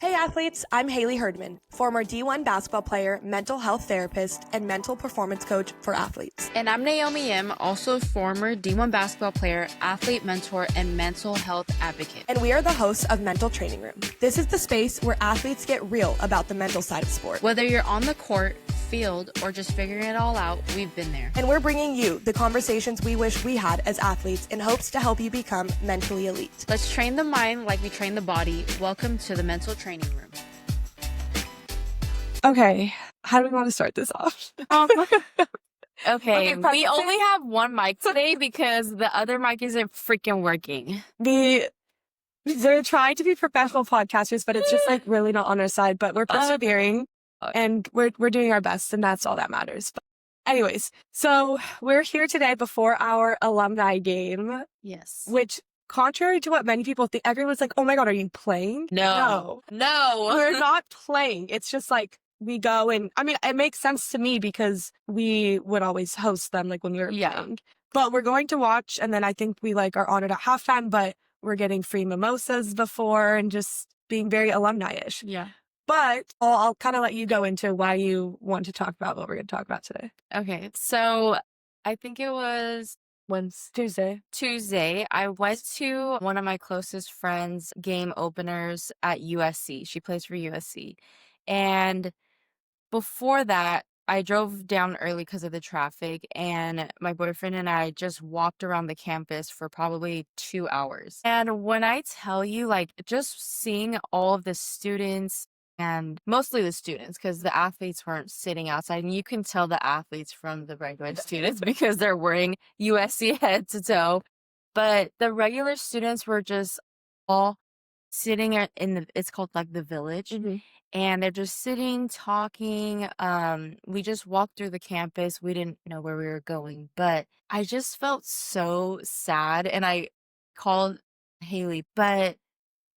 Hey athletes, I'm Haley Herdman, former D1 basketball player, mental health therapist, and mental performance coach for athletes. And I'm Naomi M, also former D1 basketball player, athlete mentor, and mental health advocate. And we are the hosts of Mental Training Room. This is the space where athletes get real about the mental side of sport. Whether you're on the court, field, or just figuring it all out, we've been there. And we're bringing you the conversations we wish we had as athletes in hopes to help you become mentally elite. Let's train the mind like we train the body. Welcome to the Mental Training Room. Okay, how do we want to start this off? Okay, we only have one mic today because the other mic isn't freaking working. They're trying to be professional podcasters, but it's just like really not on our side. But we're persevering and we're doing our best, and that's all that matters. But anyways, so we're here today before our alumni game. Yes. Which, contrary to what many people think, everyone's like, "Oh my God, are you playing?" No. We're not playing. It's just like we go, and I mean, it makes sense to me because we would always host them like when we were playing. But we're going to watch, and then I think we like are honored at halftime, but we're getting free mimosas before and just being very alumni-ish. Yeah. But I'll kind of let you go into why you want to talk about what we're going to talk about today. Okay, so I think it was Tuesday, I went to one of my closest friends' game openers at USC. She plays for USC. And before that, I drove down early because of the traffic, and my boyfriend and I just walked around the campus for probably 2 hours. And when I tell you, like, just seeing all of the students, and mostly the students, because the athletes weren't sitting outside, and you can tell the athletes from the regular students because they're wearing USC head to toe. But the regular students were just all sitting it's called like the village. And they're just sitting, talking. We just walked through the campus. We didn't know where we were going, but I just felt so sad. And I called Haley, but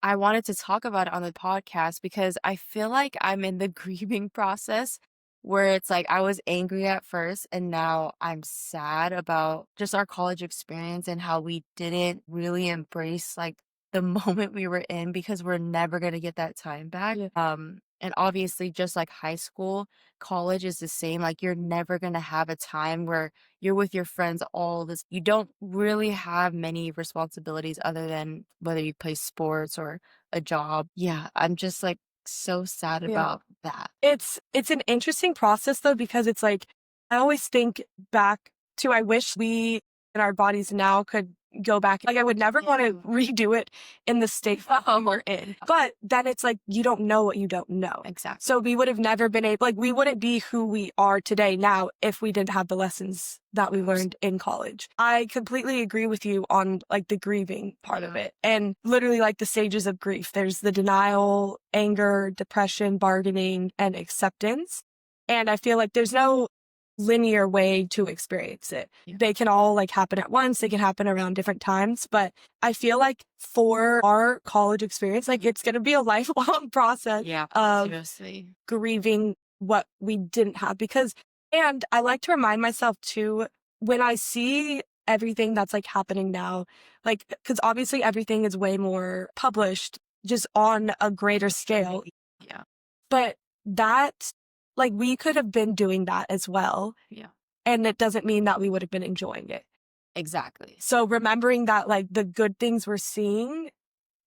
I wanted to talk about it on the podcast because I feel like I'm in the grieving process where it's like I was angry at first and now I'm sad about just our college experience and how we didn't really embrace like the moment we were in because we're never going to get that time back. And obviously just like high school, college is the same. Like you're never going to have a time where you're with your friends all this. You don't really have many responsibilities other than whether you play sports or a job. Yeah, I'm just like so sad about that. It's an interesting process though, because it's like, I always think back to, I wish we in our bodies now could go back. Like I would never want to redo it in the state that we're in. But then it's like, you don't know what you don't know. Exactly. So we would have never been able, like we wouldn't be who we are today now if we didn't have the lessons that we learned in college. I completely agree with you on like the grieving part of it. And literally like the stages of grief. There's the denial, anger, depression, bargaining, and acceptance. And I feel like there's no linear way to experience it. They can all like happen at once. They can happen around different times. But I feel like for our college experience, like it's going to be a lifelong process of seriously grieving what we didn't have and I like to remind myself too, when I see everything that's like happening now, like, because obviously everything is way more published just on a greater scale. But that, like, we could have been doing that as well. And it doesn't mean that we would have been enjoying it. Exactly. So remembering that, like, the good things we're seeing,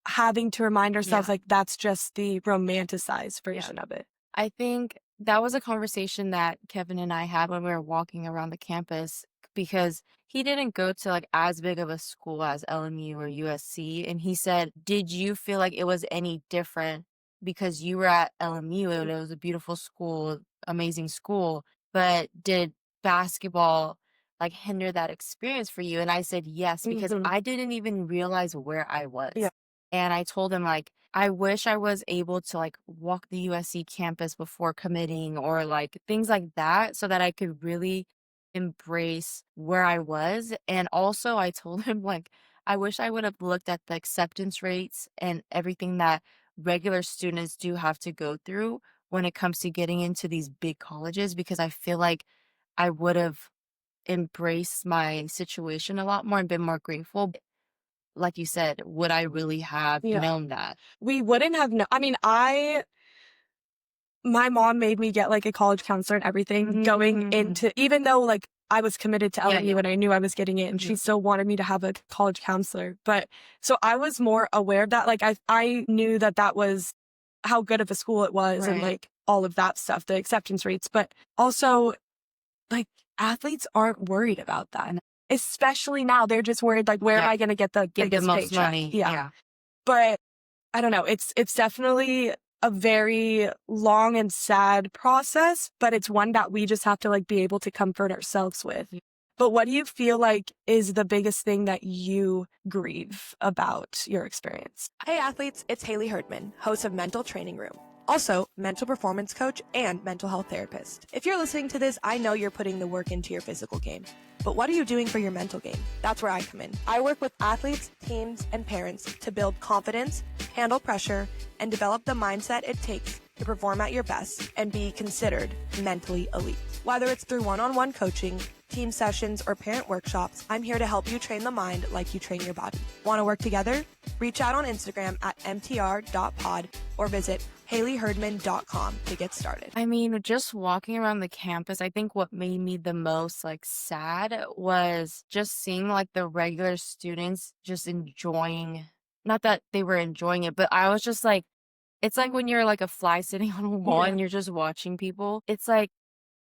having to remind ourselves, like, that's just the romanticized version of it. I think that was a conversation that Kevin and I had when we were walking around the campus because he didn't go to like as big of a school as LMU or USC. And he said, did you feel like it was any different because you were at LMU and it was a beautiful school, amazing school, but did basketball like hinder that experience for you? And I said, yes, because I didn't even realize where I was. And I told him like, I wish I was able to like walk the USC campus before committing or like things like that so that I could really embrace where I was. And also I told him like, I wish I would have looked at the acceptance rates and everything that regular students do have to go through when it comes to getting into these big colleges, because I feel like I would have embraced my situation a lot more and been more grateful. like you said, would I really have known that? We wouldn't have known. I mean, my mom made me get like a college counselor and everything going into, even though like I was committed to LMU and I knew I was getting it, and she still wanted me to have a college counselor. But so I was more aware of that. Like I knew that was how good of a school it was and like all of that stuff, the acceptance rates. But also like athletes aren't worried about that. Especially now, they're just worried like, where am I going to get the most paycheck? money? Yeah. But I don't know. It's definitely a very long and sad process, but it's one that we just have to like be able to comfort ourselves with. But what do you feel like is the biggest thing that you grieve about your experience? Hey athletes, it's Haley Herdman, host of Mental Training Room. Also, mental performance coach and mental health therapist. If you're listening to this, I know you're putting the work into your physical game. But what are you doing for your mental game? That's where I come in. I work with athletes, teams, and parents to build confidence, handle pressure, and develop the mindset it takes to perform at your best and be considered mentally elite. Whether it's through one-on-one coaching, team sessions, or parent workshops, I'm here to help you train the mind like you train your body. Want to work together? Reach out on Instagram at mtr.pod or visit haleyherdman.com to get started. I mean, just walking around the campus, I think what made me the most like sad was just seeing like the regular students just enjoying, not that they were enjoying it, but I was just like, it's like when you're like a fly sitting on a wall and you're just watching people. It's like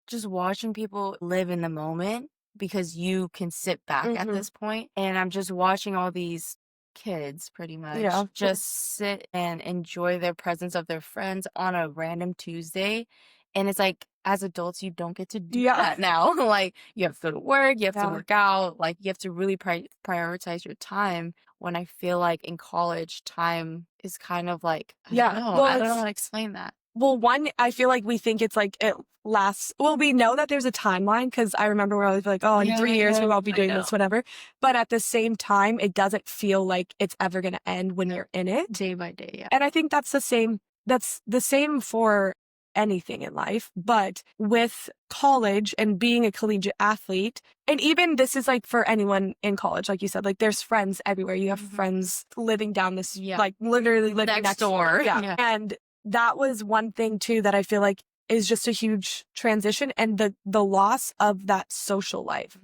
just watching people live in the moment because you can sit back at this point. And I'm just watching all these kids pretty much just sit and enjoy their presence of their friends on a random Tuesday. And it's like, as adults, you don't get to do that now. Like, you have to go to work, you have to work out, like, you have to really prioritize your time. When I feel like in college, time is kind of like, I don't know. I don't know how to explain that. Well, one, I feel like we think it's like it lasts. Well, we know that there's a timeline because I remember where I was like, oh, in 3 years we won't be doing this, whatever. But at the same time, it doesn't feel like it's ever going to end when you're in it. Day by day, yeah. And I think that's the same. That's the same for anything in life. But with college and being a collegiate athlete, and even this is like for anyone in college, like you said, like there's friends everywhere. You have friends living down this, like literally living next door. Yeah. And that was one thing too that I feel like is just a huge transition, and the loss of that social life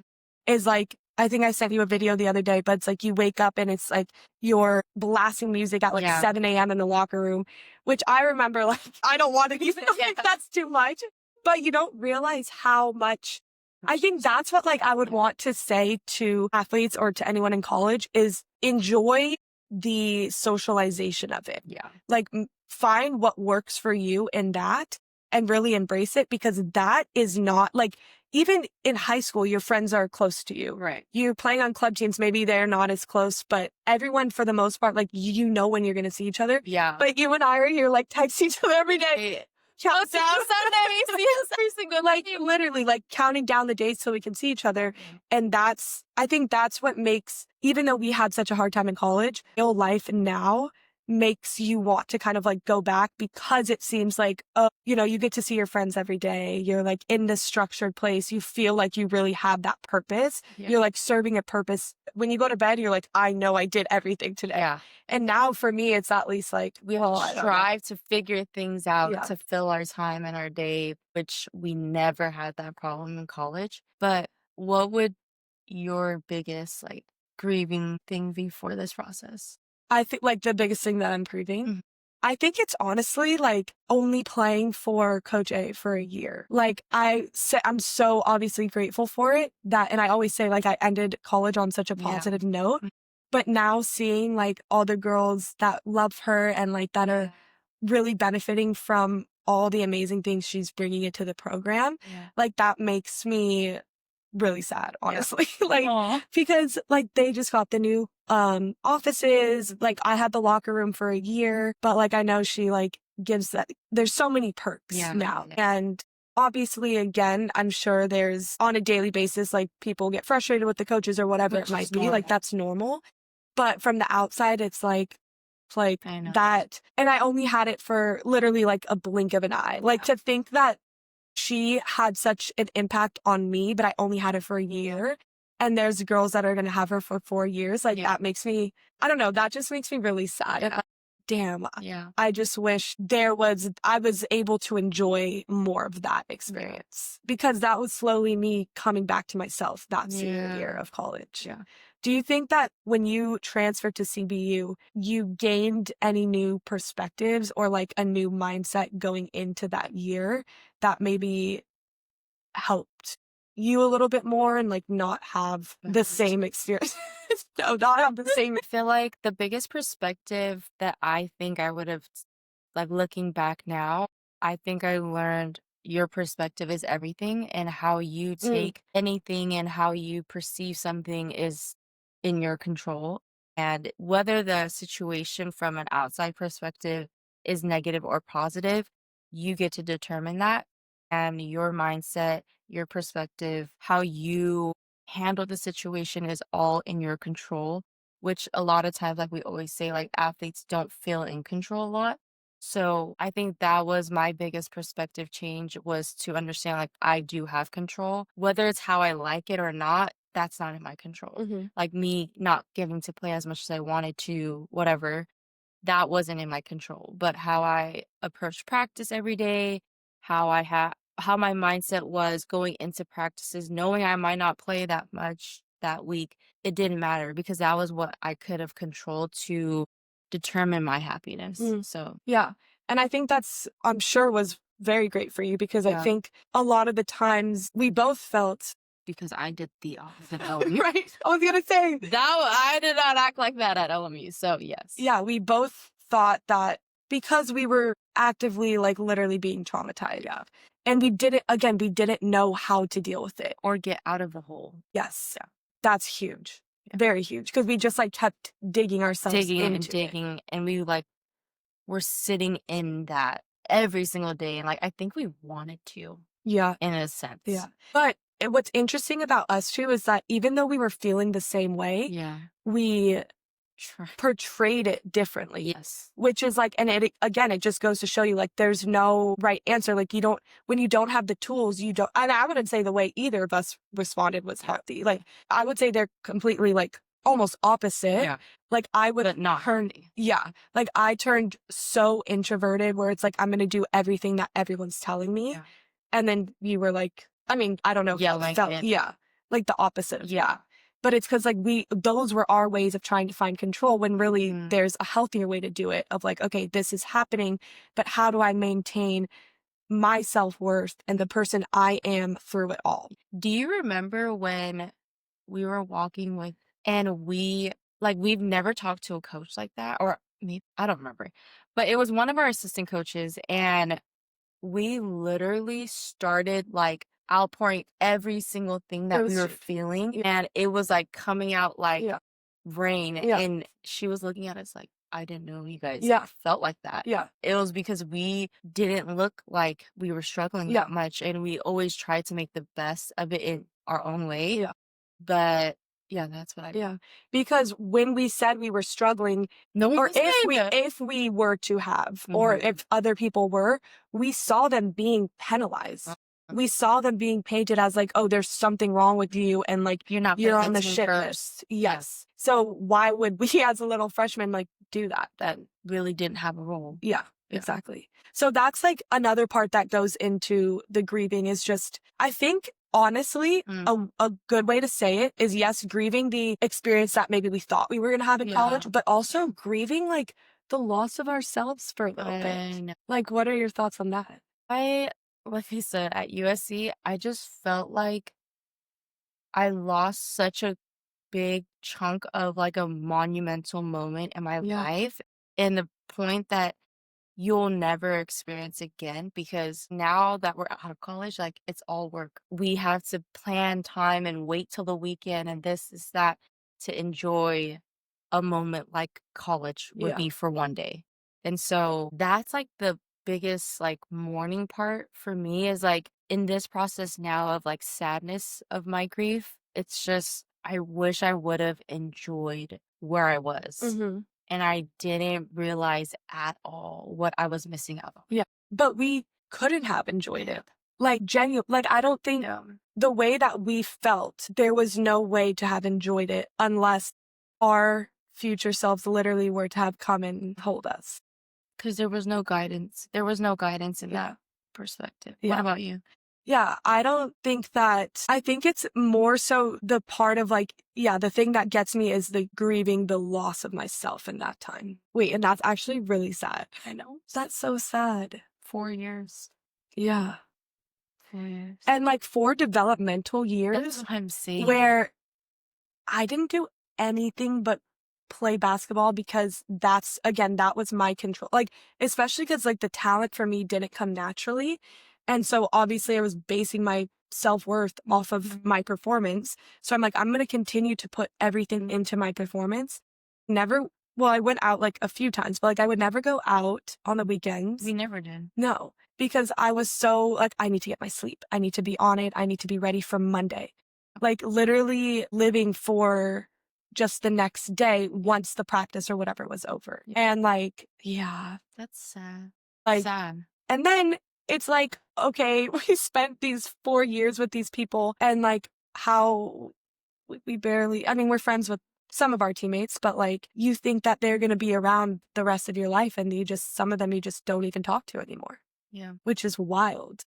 is like, I think I sent you a video the other day, but it's like you wake up and it's like you're blasting music at like 7 a.m. in the locker room, which I remember like, I don't want to even think that's too much, but you don't realize how much. I think that's what like I would want to say to athletes or to anyone in college is enjoy the socialization of it. Yeah. Like find what works for you in that and really embrace it, because that is not like, even in high school, your friends are close to you. Right. You're playing on club teams. Maybe they're not as close, but everyone for the most part, like you know when you're going to see each other. Yeah. But you and I are here like texting each other every day. Count down Sunday, we see us every single like literally like counting down the days so we can see each other. And I think that's what makes, even though we had such a hard time in college, real life now makes you want to kind of like go back, because it seems like, oh, you know, you get to see your friends every day. You're like in this structured place. You feel like you really have that purpose. Yeah. You're like serving a purpose. When you go to bed, you're like, I know I did everything today. Yeah. And now for me, it's at least like, we strive to figure things out to fill our time and our day, which we never had that problem in college. But what would your biggest like grieving thing be for this process? I think like the biggest thing that I'm grieving, I think it's honestly like only playing for Coach A for a year. Like I'm so obviously grateful for it, that, and I always say like I ended college on such a positive note, but now seeing like all the girls that love her and like that are really benefiting from all the amazing things she's bringing into the program, like that makes me really sad, honestly. Like, because like they just got the new offices. Like I had the locker room for a year, but like I know she like gives that, there's so many perks now. And obviously, again, I'm sure there's on a daily basis, like people get frustrated with the coaches or whatever it might be. Like that's normal. But from the outside, it's like that. And I only had it for literally like a blink of an eye. Like to think that she had such an impact on me, but I only had it for a year. and there's girls that are going to have her for 4 years. Like that makes me, I don't know, that just makes me really sad. And damn, I just wish I was able to enjoy more of that experience because that was slowly me coming back to myself that senior year of college. Yeah. Do you think that when you transferred to CBU, you gained any new perspectives or like a new mindset going into that year that maybe helped you a little bit more and like not have the same experience? No, not have the same. I feel like the biggest perspective that I think I would have, like looking back now, I think I learned your perspective is everything, and how you take anything and how you perceive something is in your control. And whether the situation from an outside perspective is negative or positive, you get to determine that. And your mindset, your perspective, how you handle the situation is all in your control, which a lot of times, like we always say, like athletes don't feel in control a lot. So I think that was my biggest perspective change, was to understand like I do have control. Whether it's how I like it or not, that's not in my control. Like me not getting to play as much as I wanted to, whatever, that wasn't in my control. But how I approached practice every day, how my mindset was going into practices, knowing I might not play that much that week, it didn't matter because that was what I could have controlled to determine my happiness. So Yeah. And I think that's, I'm sure, was very great for you because I think a lot of the times we both felt. Because I did the opposite at LMU. Right. I was going to say. I did not act like that at LMU. So yes. Yeah, we both thought that because we were actively like literally being traumatized. Yeah. And we didn't know how to deal with it. Or get out of the hole. Yes. Yeah. That's huge. Yeah. Very huge. Because we just like kept digging ourselves into it. And we like were sitting in that every single day. And like, I think we wanted to. Yeah. In a sense. Yeah. But what's interesting about us too is that even though we were feeling the same way, we portrayed it differently. Yes. Which is like, and it just goes to show you like there's no right answer. Like when you don't have the tools, you don't, and I wouldn't say the way either of us responded was healthy. Like I would say they're completely like almost opposite. Yeah. Like I would not turn, like I turned so introverted where it's like, I'm going to do everything that everyone's telling me. Yeah. And then you were like, I mean, I don't know. Like the opposite of that. But it's because like those were our ways of trying to find control when really there's a healthier way to do it of like, okay, this is happening, but how do I maintain my self-worth and the person I am through it all? Do you remember when we were walking and we've never talked to a coach like that, or maybe, I don't remember, but it was one of our assistant coaches, and we literally started like outpouring every single thing that we were feeling, and it was like coming out like rain. And she was looking at us like, I didn't know you guys felt like that. Yeah. It was because we didn't look like we were struggling that much, and we always tried to make the best of it in our own way. Yeah. But yeah, that's what I did. Yeah. Because when we said we were struggling, or if we were to have, or if other people were, we saw them being penalized. We saw them being painted as like, oh, there's something wrong with you, and like you're on the shit list. Yes. So why would we as a little freshman like do that? That really didn't have a role. Yeah. Exactly. So that's like another part that goes into the grieving is just, I think, honestly, a good way to say it is, yes, grieving the experience that maybe we thought we were going to have in college, but also grieving like the loss of ourselves for a little bit. Like, what are your thoughts on that? Like you said, at USC, I just felt like I lost such a big chunk of like a monumental moment in my life, and the point that you'll never experience again, because now that we're out of college, like it's all work. We have to plan time and wait till the weekend and this is that to enjoy a moment like college would be for one day. And so that's like the biggest like mourning part for me, is like in this process now of like sadness of my grief. It's just, I wish I would have enjoyed where I was. And I didn't realize at all what I was missing out on. Yeah. But we couldn't have enjoyed it. Like genuine, like I don't think Yeah. the way that we felt, there was no way to have enjoyed it unless our future selves literally were to have come and hold us. Because there was no guidance. There was no guidance in Yeah. that perspective. Yeah. What about you? Yeah, I don't think that, I think it's more so the part of like, yeah, the thing that gets me is the grieving the loss of myself in that time. Wait, and that's actually really sad. I know. That's so sad. 4 years. Yeah. 4 years. And like 4 developmental That's years what I'm saying. where I didn't do anything but play basketball because that's, again, that was my control. Like, especially because like the talent for me didn't come naturally. And so obviously I was basing my self-worth off of my performance. So I'm like, I'm going to continue to put everything into my performance. Well, I went out like a few times, but like I would never go out on the weekends. We never did. No, because I was so like, I need to get my sleep. I need to be on it. I need to be ready for Monday. Like literally living for just the next day once the practice or whatever was over. Yeah. And like, yeah, That's sad. like, Sad. and then it's like, okay, we spent these 4 years with these people and like how we barely, I mean, we're friends with some of our teammates, but like you think that they're going to be around the rest of your life and some of them you just don't even talk to anymore, Yeah. which is wild.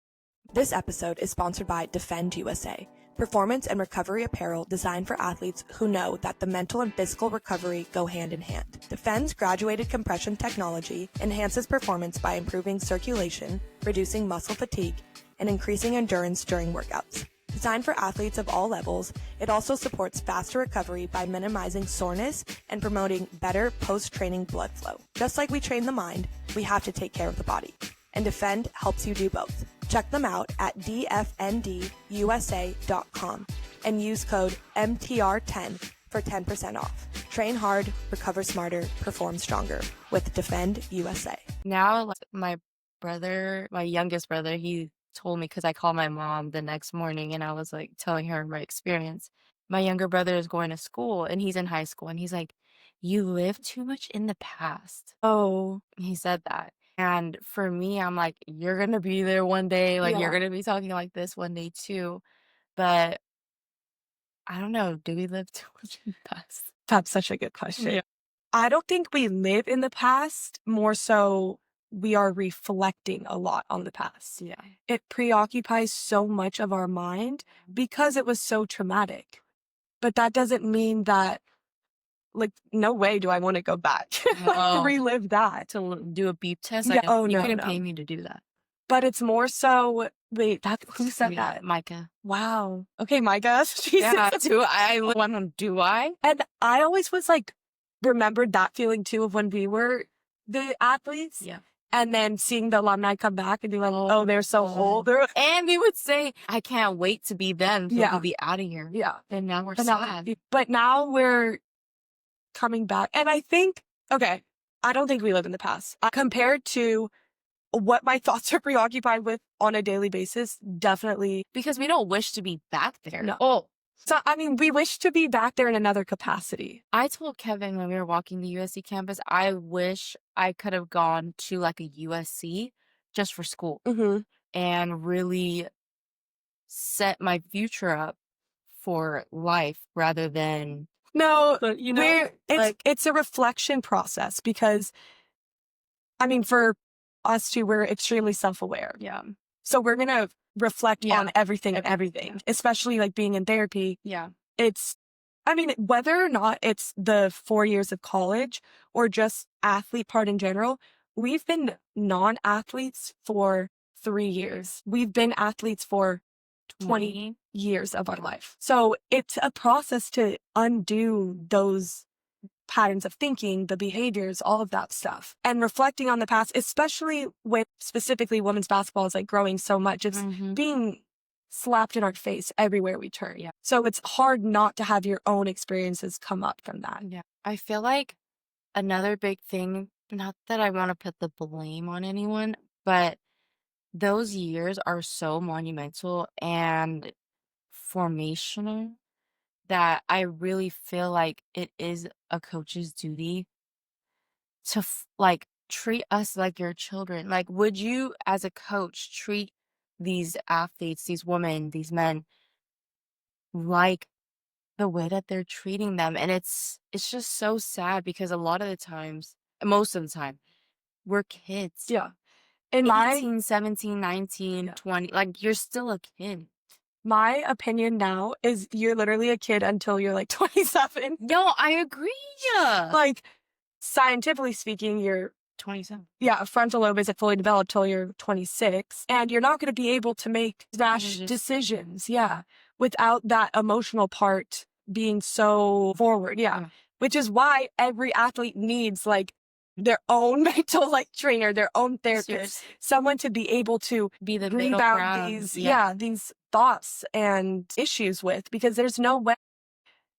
This episode is sponsored by Defend USA, performance and recovery apparel designed for athletes who know that the mental and physical recovery go hand in hand. Defend's graduated compression technology enhances performance by improving circulation, reducing muscle fatigue, and increasing endurance during workouts. Designed for athletes of all levels, it also supports faster recovery by minimizing soreness and promoting better post-training blood flow. Just like we train the mind, we have to take care of the body. And Defend helps you do both. Check them out at dfndusa.com and use code MTR10 for 10% off. Train hard, recover smarter, perform stronger with Defend USA. Now, like, my youngest brother, he told me, because I called my mom the next morning and I was like telling her my experience. My younger brother is going to school and he's in high school and he's like, you live too much in the past. Oh, He said that. And for me, I'm like, you're going to be there one day. Like, Yeah. you're going to be talking like this one day too. But I don't know. Do we live too much in the past? that's such a good question. Yeah. I don't think we live in the past, more so we are reflecting a lot on the past. Yeah. It preoccupies so much of our mind because it was so traumatic. But that doesn't mean that, like, no way do I want to go back, No. relive that. To do a beep test? Yeah, oh, you no, couldn't no. pay me to do that. But it's more so, wait, who said Yeah, that? Micah. Wow. Okay, Micah. Jesus. Yeah, do I? And I always was like, remembered that feeling too of when we were the athletes. Yeah. And then seeing the alumni come back and be like, oh, they're so old. And we would say, I can't wait to be them. So Yeah. we'll be out of here. Yeah. And now we're But now, sad. but now we're coming back. And I think, okay, I don't think we live in the past. Compared to what my thoughts are preoccupied with on a daily basis, definitely. Because we don't wish to be back there. No. Oh, So, I mean, we wish to be back there in another capacity. I told Kevin when we were walking the USC campus, I wish I could have gone to like a USC just for school Mm-hmm. and really set my future up for life rather than, No, but you know, it's a reflection process because, I mean, for us two, we're extremely self-aware. yeah. So we're going to reflect Yeah. on everything and everything, especially like being in therapy. Yeah. I mean, whether or not it's the 4 years of college or just athlete part in general, we've been non-athletes for 3 years. We've been athletes for 20 years of our life. So it's a process to undo those patterns of thinking, the behaviors, all of that stuff. And reflecting on the past, especially with specifically women's basketball is like growing so much. It's being slapped in our face everywhere we turn. Yeah. So it's hard not to have your own experiences come up from that. Yeah. I feel like another big thing, not that I want to put the blame on anyone, but those years are so monumental and formational that I really feel like it is a coach's duty to like treat us like your children. Like, would you as a coach treat these athletes, these women, these men like the way that they're treating them. And it's just so sad because a lot of the times, most of the time, we're kids. Yeah. In my 18, 17, 19, Yeah. 20. Like, you're still a kid. my opinion now is you're literally a kid until you're like 27. No, I agree. Like, scientifically speaking, you're 27. frontal lobe isn't fully developed till you're 26, and you're not going to be able to make rash decisions, without that emotional part being so forward, which is why every athlete needs like their own mental like trainer, their own therapist, Seriously. someone to be able to Be the breathe middle out ground. these thoughts and issues with, because there's no way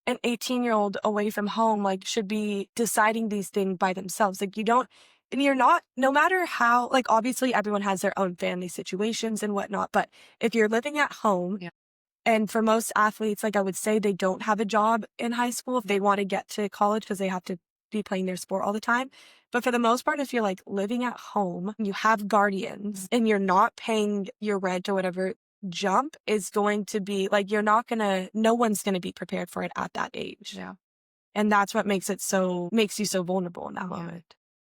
an 18-year-old away from home like should be deciding these things by themselves. Like, you don't, and you're not, no matter how, like, obviously everyone has their own family situations and whatnot, but if you're living at home, and for most athletes, like, I would say they don't have a job in high school if they want to get to college because they have to be playing their sport all the time. But for the most part, if you're like living at home, you have guardians and you're not paying your rent or whatever, jump is going to be like, no one's going to be prepared for it at that age. Yeah. And that's what makes you so vulnerable in that moment.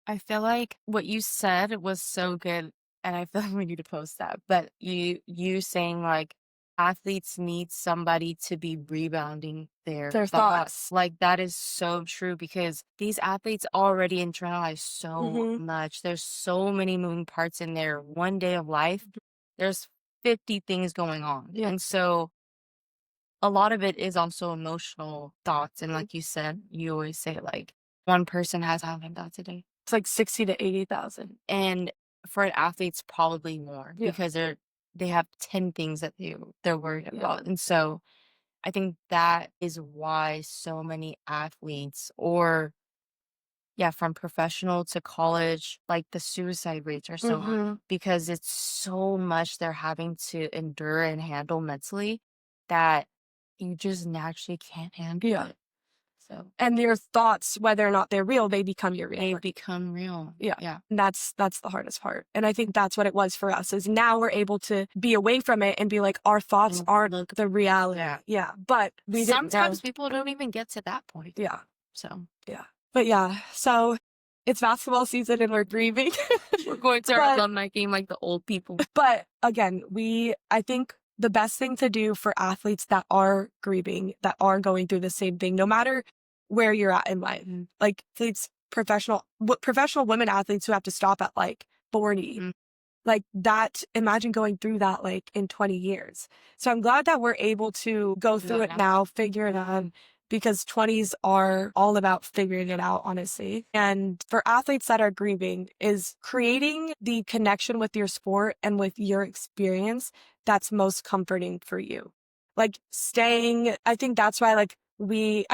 I feel like what you said was so good, and I feel like we need to post that. But you saying like athletes need somebody to be rebounding their thoughts. Like, that is so true because these athletes already internalize so much. There's so many moving parts in their one day of life. There's 50 things going on. And so a lot of it is also emotional thoughts. And like you said, you always say like one person has how many thoughts a day? It's like 60 to 80,000. And for an athlete's probably more because they have 10 things that they're worried about. And so I think that is why so many athletes, or from professional to college, like the suicide rates are so high because it's so much they're having to endure and handle mentally that you just naturally can't handle it. So, And your thoughts, whether or not they're real, they become your they reality. become real. Yeah. And that's the hardest part. And I think that's what it was for us, is now we're able to be away from it and be like, our thoughts aren't the reality. Yeah. But sometimes people don't even get to that point. Yeah. So, But so it's basketball season and we're grieving. we're going to our alumni game like the old people. But again, I think the best thing to do for athletes that are grieving, that are going through the same thing, no matter where you're at in life, like athletes, professional women athletes who have to stop at like 40, like that, imagine going through that like in 20 years. So I'm glad that we're able to go through it now, figure it out, because 20s are all about figuring it out, honestly. And for athletes that are grieving, is creating the connection with your sport and with your experience that's most comforting for you. Like I think that's why like we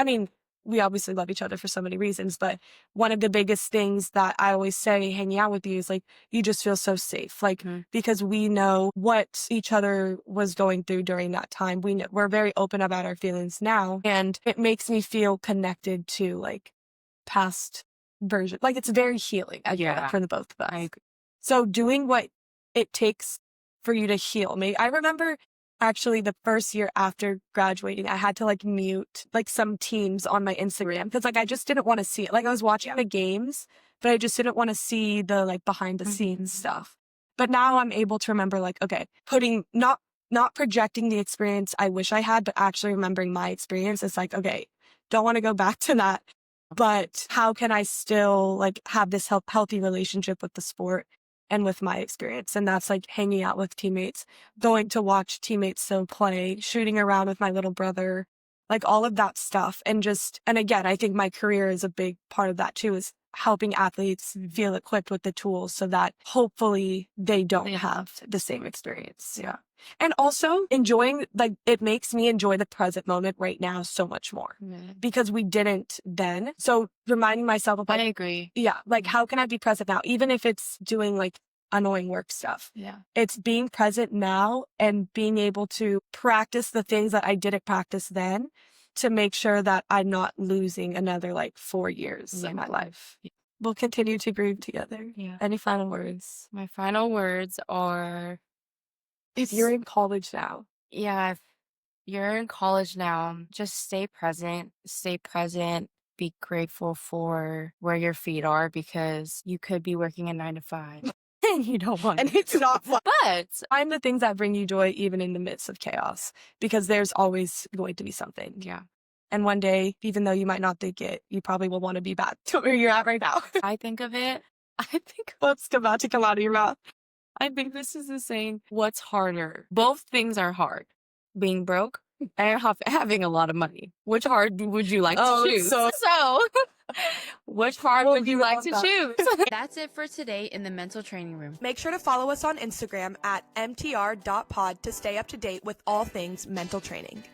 obviously love each other for so many reasons, but one of the biggest things that I always say hanging out with you is like, you just feel so safe. Like, because we know what each other was going through during that time. We're very open about our feelings now. And it makes me feel connected to like past version. Like, it's very healing for the both of us. I agree. So doing what it takes for you to heal. I remember actually the first year after graduating, I had to like mute like some teams on my Instagram because like I just didn't want to see it. Like, I was watching the games, but I just didn't want to see the like behind the scenes stuff. But now I'm able to remember like, okay, not projecting the experience I wish I had, but actually remembering my experience. It's like, okay, don't want to go back to that, but how can I still like have this healthy relationship with the sport and with my experience? And that's like hanging out with teammates, going to watch teammates still play, shooting around with my little brother, like all of that stuff. And again, I think my career is a big part of that too, is helping athletes feel equipped with the tools so that hopefully they don't have the same experience. Yeah. And also enjoying, like, it makes me enjoy the present moment right now so much more because we didn't then. So reminding myself of, like, I agree. Yeah. Like, how can I be present now? Even if it's doing like annoying work stuff. Yeah. It's being present now and being able to practice the things that I didn't practice then to make sure that I'm not losing another like 4 years of my life. We'll continue to grieve together. Yeah. Any final words? My final words are If you're in college now, Yeah, if you're in college now, just stay present, be grateful for where your feet are because you could be working a 9 to 5 and you don't want and it. it's not fun. But Find the things that bring you joy even in the midst of chaos, because there's always going to be something. yeah, And one day, even though you might not think it, you probably will want to be back to where you're at right now. I think of it, I think What's about to come out of your mouth? I think this is the saying, what's harder? Both things are hard. Being broke and having a lot of money. Which hard would you like to choose? So Which hard would you like to choose? That's it for today in the mental training room. Make sure to follow us on Instagram at mtr.pod to stay up to date with all things mental training.